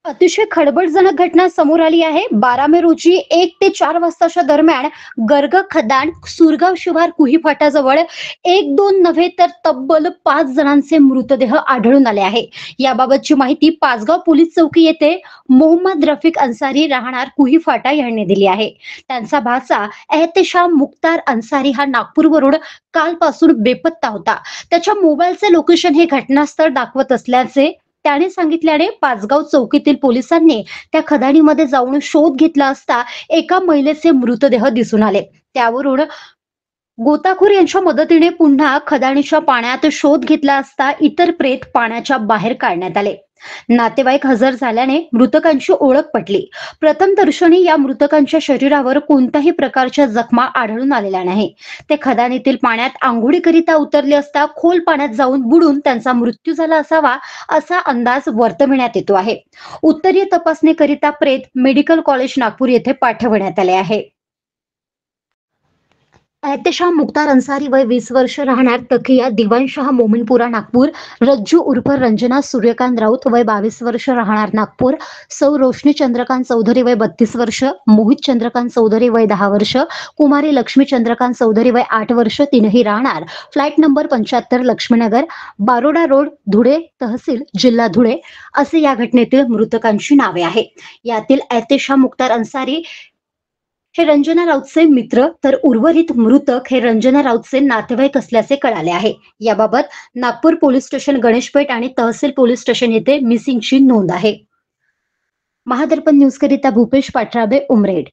अतिशय खळबळजनक घटना समोर आली आहे. 12 मे रोजी 1 ते 4 वाजताच्या दरम्यान गर्ग खदान सुरगाव शिवार कुही फाटाजवळ एक दोन नव्हे तर तब्बल 5 जणांचे मृतदेह आढळून आले आहे. याबाबतची माहिती पाचगाव पोलीस चौकी येथे मोहम्मद रफिक अन्सारी राहणार कुही फाटा यांनी दिली आहे. त्यांचा भाचा एहतेशाम मुख्तार अन्सारी हा नागपूरवरून कालपासून बेपत्ता होता. त्याच्या मोबाईलचे लोकेशन हे घटनास्थळ दाखवत असल्याचे त्याने सांगितल्याने पाचगाव चौकीतील पोलिसांनी त्या खदानीमध्ये जाऊन शोध घेतला असता एका महिलेचे मृतदेह दिसून आले. त्यावरून गोताखोर यांच्या मदतीने पुन्हा खदानीच्या पाण्यात शोध घेतला असता इतर प्रेत पाण्याच्या बाहेर काढण्यात आले. नातेवाईक हजर झाल्याने मृतकांची ओळख पटली. प्रथमदर्शनी या मृतकांच्या शरीरावर कोणत्याही प्रकारच्या जखमा आढळून आलेल्या नाही. ते खदानीतील पाण्यात आंघोळीकरिता उतरले असता खोल पाण्यात जाऊन बुडून त्यांचा मृत्यू झाला असावा असा अंदाज वर्तविण्यात येतो आहे. उत्तरीय तपासणीकरिता प्रेत मेडिकल कॉलेज नागपूर येथे पाठवण्यात आले आहे. एहतेशाम मुख्तार अन्सारी वय 20 वर्ष राहणार तकिया दिवाणशहा मोमिनपुरा नागपूर. रज्जू उर्फ रंजना सूर्यकांत राऊत वय 22 वर्ष राहणार नागपूर. सौ रोशनी चंद्रकांत चौधरी वय 32 वर्ष. मोहित चंद्रकांत चौधरी वय 10 वर्ष. कुमारी लक्ष्मी चंद्रकांत चौधरी वय 8 वर्ष. तीनही राहणार flat number 75 Laxminagar, Baroda road, Dhule तहसील, जिल्हा धुळे असे या घटनेतील मृतकांची नावे आहे. यातील एहतेशाम मुख्तार अन्सारी हे रंजना राऊतचे मित्र तर उर्वरित मृतक हे रंजना राऊतचे नातेवाईक असल्याचे कळाले आहे. याबाबत नागपूर पोलीस स्टेशन, गणेशपेठ आणि तहसील पोलीस स्टेशन येथे मिसिंगची नोंद आहे. महादर्पण न्यूज करिता भूपेश पाठराबे, उमरेड.